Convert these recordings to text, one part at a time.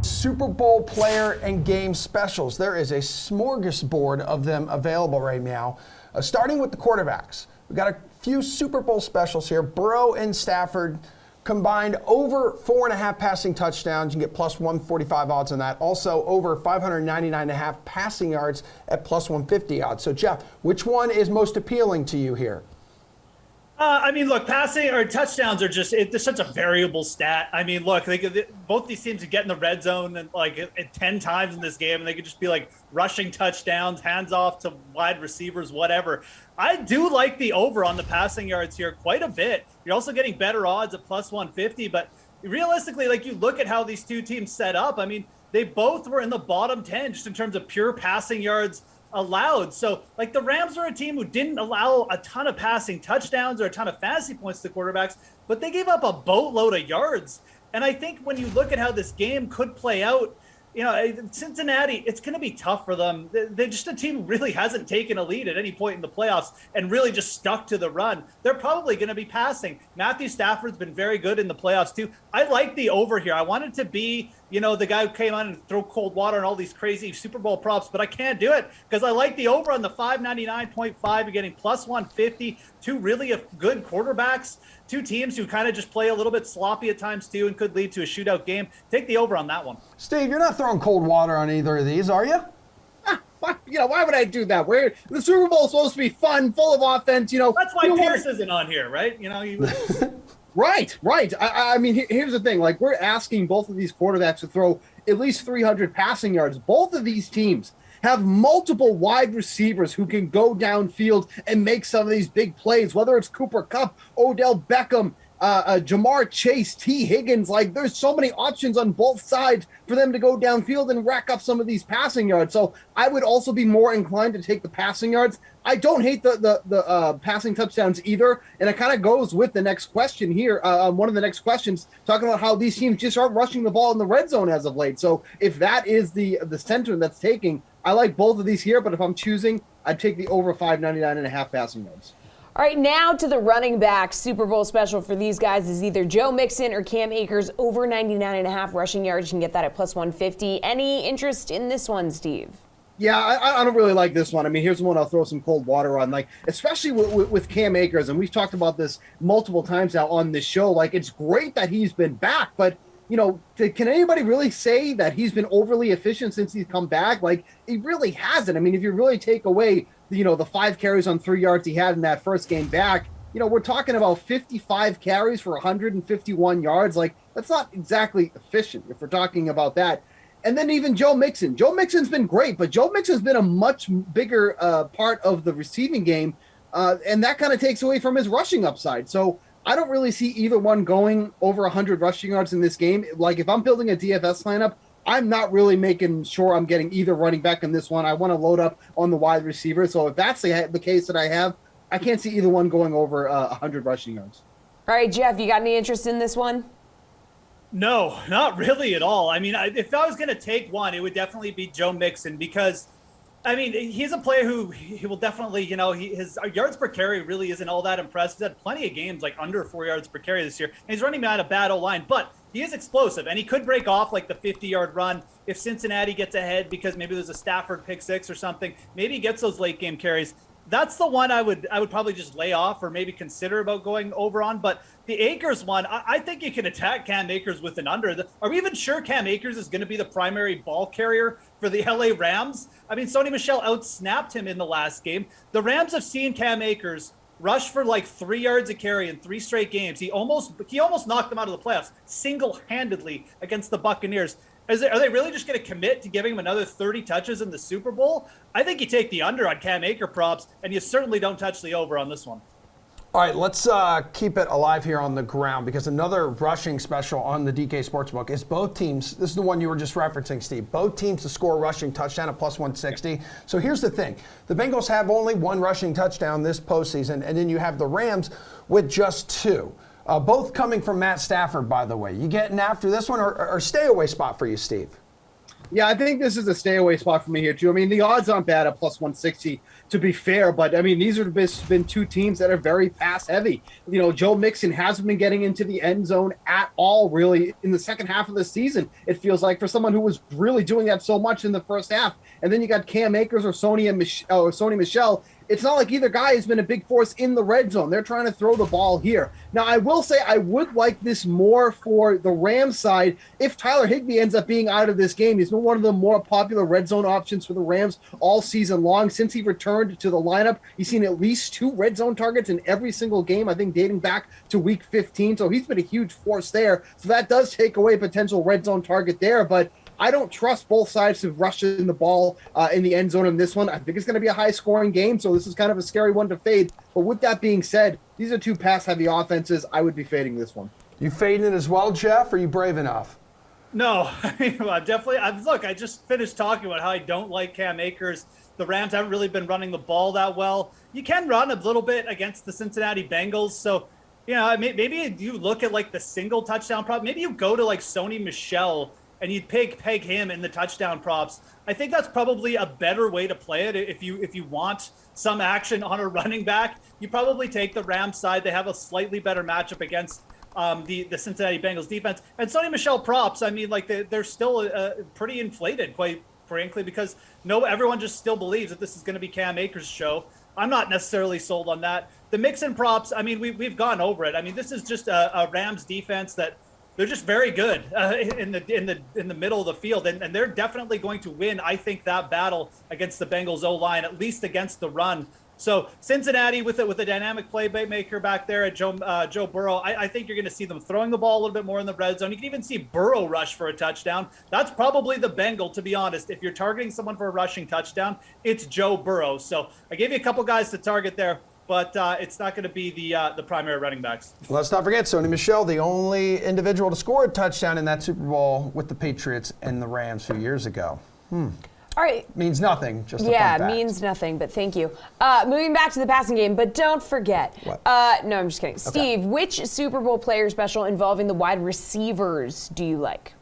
Super Bowl player and game specials. There is a smorgasbord of them available right now. Starting with the quarterbacks. We've got a few Super Bowl specials here. Burrow and Stafford combined over 4.5 passing touchdowns. You can get plus 145 odds on that. Also over 599.5 passing yards at plus 150 odds. So Geoff, which one is most appealing to you here? I mean, look, passing or touchdowns are it's such a variable stat. I mean, look, both these teams could get in the red zone and 10 times in this game, and they could just be like rushing touchdowns, hands off to wide receivers, whatever. I do like the over on the passing yards here quite a bit. You're also getting better odds at plus 150, but realistically, you look at how these two teams set up. I mean, they both were in the bottom 10 just in terms of pure passing yards allowed. So the Rams were a team who didn't allow a ton of passing touchdowns or a ton of fantasy points to quarterbacks, but they gave up a boatload of yards. And I think when you look at how this game could play out, Cincinnati, it's going to be tough for them. They're just a team who really hasn't taken a lead at any point in the playoffs and really just stuck to the run. They're probably going to be passing. Matthew Stafford's been very good in the playoffs too. I like the over here. I wanted to be, the guy who came on and throw cold water on all these crazy Super Bowl props, but I can't do it because I like the over on the 599.5. You're getting plus 150. Two really good quarterbacks, two teams who kind of just play a little bit sloppy at times too and could lead to a shootout game. Take the over on that one. Steve, you're not throwing cold water on either of these, are you? Why would I do that? The Super Bowl is supposed to be fun, full of offense. That's why Pierce isn't on here, right? Right. I mean, here's the thing. We're asking both of these quarterbacks to throw at least 300 passing yards. Both of these teams have multiple wide receivers who can go downfield and make some of these big plays, whether it's Cooper Kupp, Odell Beckham, Jamar Chase, Tee Higgins. There's so many options on both sides for them to go downfield and rack up some of these passing yards. So I would also be more inclined to take the passing yards. I don't hate the passing touchdowns either, and it kind of goes with the next question here. One of the next questions talking about how these teams just aren't rushing the ball in the red zone as of late. So if that is the center that's taking, I like both of these here, but if I'm choosing, I'd take the over 599.5 passing yards. All right, now to the running back. Super Bowl special for these guys is either Joe Mixon or Cam Akers, over 99.5 rushing yards. You can get that at plus 150. Any interest in this one, Steve? Yeah, I don't really like this one. I mean, here's one I'll throw some cold water on, especially with Cam Akers, and we've talked about this multiple times now on this show. It's great that he's been back, but can anybody really say that he's been overly efficient since he's come back? He really hasn't. I mean, if you really take away, the 5 carries on 3 yards he had in that first game back, we're talking about 55 carries for 151 yards. That's not exactly efficient if we're talking about that. And then even Joe Mixon. Joe Mixon's been great, but Joe Mixon's been a much bigger part of the receiving game, and that kind of takes away from his rushing upside. So I don't really see either one going over 100 rushing yards in this game. If I'm building a DFS lineup, I'm not really making sure I'm getting either running back in this one. I want to load up on the wide receiver. So if that's the case that I have, I can't see either one going over 100 rushing yards. All right, Geoff, you got any interest in this one? No, not really at all. I mean, if I was going to take one, it would definitely be Joe Mixon because, I mean, he's a player who he will definitely, his yards per carry really isn't all that impressive. He's had plenty of games under 4 yards per carry this year, and he's running behind a bad O-line, but he is explosive, and he could break off the 50-yard run if Cincinnati gets ahead because maybe there's a Stafford pick six or something. Maybe he gets those late game carries. That's the one I would probably just lay off or maybe consider about going over on. But the Akers one, I think you can attack Cam Akers with an under. Are we even sure Cam Akers is going to be the primary ball carrier for the LA Rams? I mean, Sony Michel outsnapped him in the last game. The Rams have seen Cam Akers rush for 3 yards a carry in 3 straight games. He almost knocked them out of the playoffs single-handedly against the Buccaneers. Are they really just going to commit to giving him another 30 touches in the Super Bowl? I think you take the under on Cam Akers props, and you certainly don't touch the over on this one. All right, let's keep it alive here on the ground because another rushing special on the DK Sportsbook is both teams. This is the one you were just referencing, Steve. Both teams to score a rushing touchdown at plus 160. So here's the thing. The Bengals have only 1 rushing touchdown this postseason, and then you have the Rams with just 2. Both coming from Matt Stafford, by the way. You getting after this one or stay away spot for you, Steve? Yeah, I think this is a stay away spot for me here, too. I mean, the odds aren't bad at plus 160, to be fair, but I mean, these have been two teams that are very pass heavy. You know, Joe Mixon hasn't been getting into the end zone at all, really, in the second half of the season. It feels like for someone who was really doing that so much in the first half. And then you got Cam Akers or Sony Michel. It's not like either guy has been a big force in the red zone. They're trying to throw the ball here. Now, I will say I would like this more for the Rams side if Tyler Higbee ends up being out of this game. He's been one of the more popular red zone options for the Rams all season long. Since he returned to the lineup, he's seen at least 2 red zone targets in every single game, I think dating back to week 15. So he's been a huge force there. So that does take away a potential red zone target there. But I don't trust both sides to rush in the ball in the end zone in this one. I think it's going to be a high-scoring game, so this is kind of a scary one to fade. But with that being said, these are 2 pass-heavy offenses. I would be fading this one. You fading it as well, Geoff? Are you brave enough? No, definitely. Look, I just finished talking about how I don't like Cam Akers. The Rams haven't really been running the ball that well. You can run a little bit against the Cincinnati Bengals, so maybe you look at like the single touchdown prop. Maybe you go to like Sony Michel and you'd peg him in the touchdown props. I think that's probably a better way to play it. If you want some action on a running back, you probably take the Rams side. They have a slightly better matchup against the Cincinnati Bengals defense. And Sony Michel props, I mean, like they're still pretty inflated, quite frankly, because everyone just still believes that this is going to be Cam Akers' show. I'm not necessarily sold on that. The Mixon props, I mean, we've gone over it. I mean, this is just a Rams defense that they're just very good in the middle of the field, and they're definitely going to win, I think, that battle against the Bengals O-line, at least against the run. So Cincinnati with a dynamic playmaker back there at Joe Burrow, I think you're going to see them throwing the ball a little bit more in the red zone. You can even see Burrow rush for a touchdown. That's probably the Bengal, to be honest. If you're targeting someone for a rushing touchdown, it's Joe Burrow. So I gave you a couple guys to target there, but it's not going to be the primary running backs. Let's not forget Sony Michel, the only individual to score a touchdown in that Super Bowl with the Patriots and the Rams a few years ago. All right. Means nothing, just a fun Yeah, fact. means nothing, but thank you. Moving back to the passing game, but don't forget. What? No, I'm just kidding. Steve, which Super Bowl player special involving the wide receivers do you like?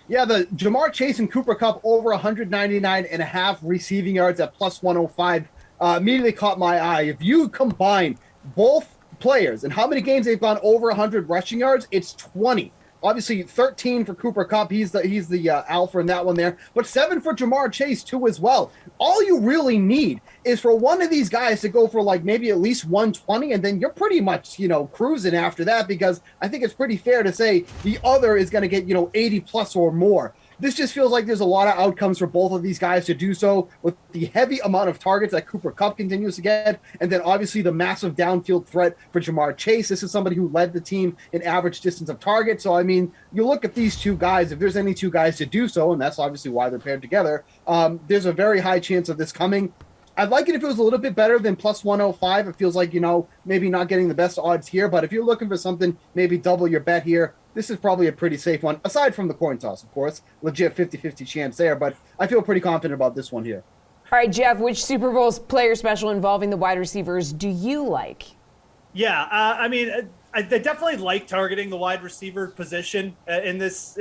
Yeah, the Jamar Chase and Cooper Kupp over 199.5 receiving yards at plus 105 immediately caught my eye. If you combine both players and how many games they've gone over 100 rushing yards, it's 20. Obviously, 13 for Cooper Kupp. He's the alpha in that one there. But 7 for Jamar Chase, too, as well. All you really need is for one of these guys to go for, like, maybe at least 120, and then you're pretty much, cruising after that, because I think it's pretty fair to say the other is going to get, 80-plus or more. This just feels like there's a lot of outcomes for both of these guys to do so with the heavy amount of targets that Cooper Kupp continues to get, and then obviously the massive downfield threat for Jamar Chase. This is somebody who led the team in average distance of target. So, I mean, you look at these two guys, if there's any two guys to do so, and that's obviously why they're paired together, there's a very high chance of this coming. I'd like it if it was a little bit better than plus 105. It feels like, maybe not getting the best odds here, but if you're looking for something, maybe double your bet here, this is probably a pretty safe one, aside from the coin toss, of course. Legit 50-50 chance there, but I feel pretty confident about this one here. All right, Geoff, which Super Bowl player special involving the wide receivers do you like? Yeah, I mean, I definitely like targeting the wide receiver position in this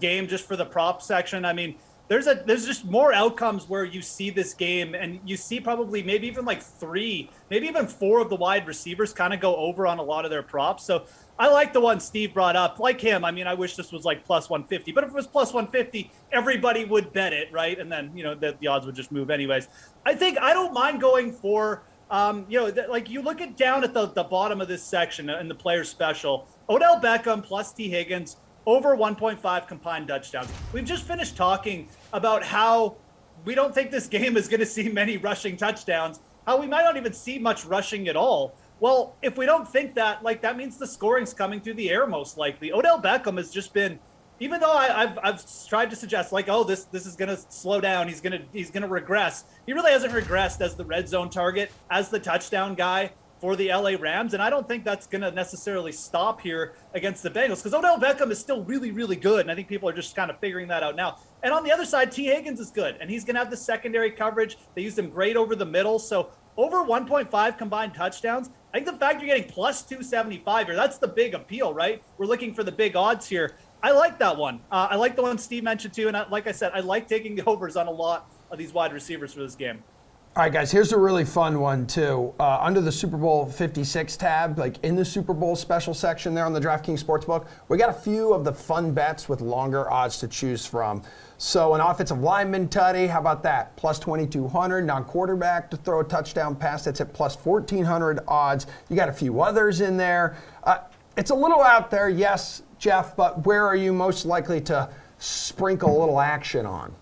game just for the prop section. I mean, there's just more outcomes where you see this game and you see probably maybe even like 3, maybe even 4 of the wide receivers kind of go over on a lot of their props. So I like the one Steve brought up. Like him, I mean, I wish this was like plus 150, but if it was plus 150, everybody would bet it, right? And then, the odds would just move anyways. I don't mind going for, like you look at down at the bottom of this section in the player special, Odell Beckham plus Tee Higgins, over 1.5 combined touchdowns. We've just finished talking about how we don't think this game is going to see many rushing touchdowns, how we might not even see much rushing at all. Well, if we don't think that, like, that means the scoring's coming through the air most likely. Odell Beckham has just been, even though I've tried to suggest, like, oh, this is going to slow down, he's going to regress. He really hasn't regressed as the red zone target, as the touchdown guy for the LA Rams, and I don't think that's going to necessarily stop here against the Bengals, because Odell Beckham is still really, really good, and I think people are just kind of figuring that out now. And on the other side, Tee Higgins is good, and he's going to have the secondary coverage. They use him great over the middle, so over 1.5 combined touchdowns, I think the fact you're getting plus 275 here, that's the big appeal, right? We're looking for the big odds here. I like that one. I like the one Steve mentioned too. And like I said, I like taking the overs on a lot of these wide receivers for this game. All right, guys, here's a really fun one, too. Under the Super Bowl 56 tab, like in the Super Bowl special section there on the DraftKings Sportsbook, we got a few of the fun bets with longer odds to choose from. So an offensive lineman tutty, how about that? Plus 2,200. Non-quarterback to throw a touchdown pass, that's at plus 1,400 odds. You got a few others in there. It's a little out there, yes, Geoff, but where are you most likely to sprinkle a little action on?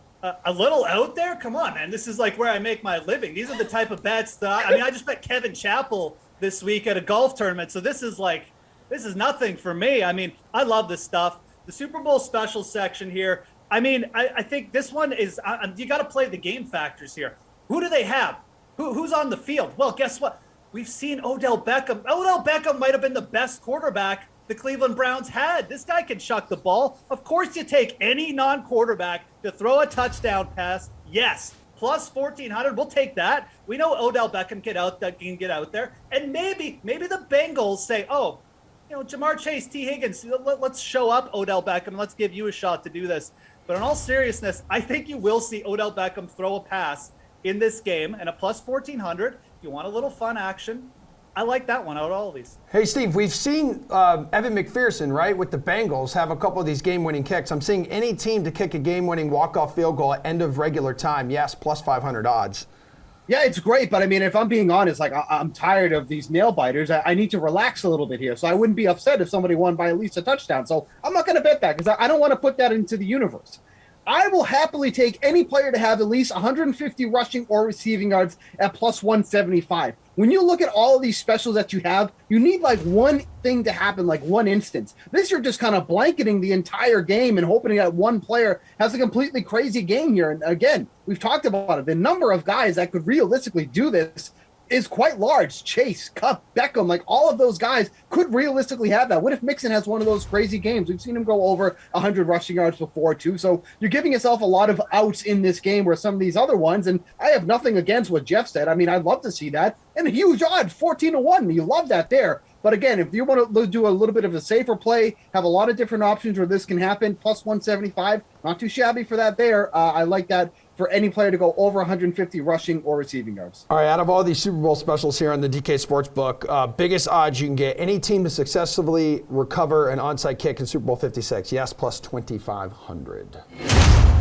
A little out there? Come on, man. This is like where I make my living. These are the type of bets that I just bet Kevin Chappell this week at a golf tournament. So this is nothing for me. I mean, I love this stuff. The Super Bowl special section here. I mean, I think this one is, you got to play the game factors here. Who do they have? Who's on the field? Well, guess what? We've seen Odell Beckham. Odell Beckham might have been the best quarterback the Cleveland Browns had. This guy can chuck the ball. Of course you take any non-quarterback to throw a touchdown pass. Yes, plus 1,400. We'll take that. We know Odell Beckham can get out there. And maybe the Bengals say, oh, Jamar Chase, Tee Higgins, let's show up Odell Beckham. Let's give you a shot to do this. But in all seriousness, I think you will see Odell Beckham throw a pass in this game and a plus 1,400. If you want a little fun action, I like that one out of all of these. Hey, Steve, we've seen Evan McPherson, right, with the Bengals have a couple of these game-winning kicks. I'm seeing any team to kick a game-winning walk-off field goal at end of regular time. Yes, plus 500 odds. Yeah, it's great, but I mean, if I'm being honest, like I'm tired of these nail biters. I need to relax a little bit here, so I wouldn't be upset if somebody won by at least a touchdown. So I'm not going to bet that because I don't want to put that into the universe. I will happily take any player to have at least 150 rushing or receiving yards at plus 175. When you look at all of these specials that you have, you need like one thing to happen, like one instance. This, you're just kind of blanketing the entire game and hoping that one player has a completely crazy game here. And again, we've talked about it. The number of guys that could realistically do this is quite large. Chase, Kupp, Beckham, like all of those guys could realistically have that. What if Mixon has one of those crazy games? We've seen him go over 100 rushing yards before too. So you're giving yourself a lot of outs in this game where some of these other ones, and I have nothing against what Geoff said. I mean, I'd love to see that. And a huge odds, 14-1. You love that there. But again, if you want to do a little bit of a safer play, have a lot of different options where this can happen, plus 175, not too shabby for that there. I like that for any player to go over 150 rushing or receiving yards. All right, out of all these Super Bowl specials here on the DK Sportsbook, biggest odds you can get any team to successfully recover an onside kick in Super Bowl 56. Yes, plus 2,500.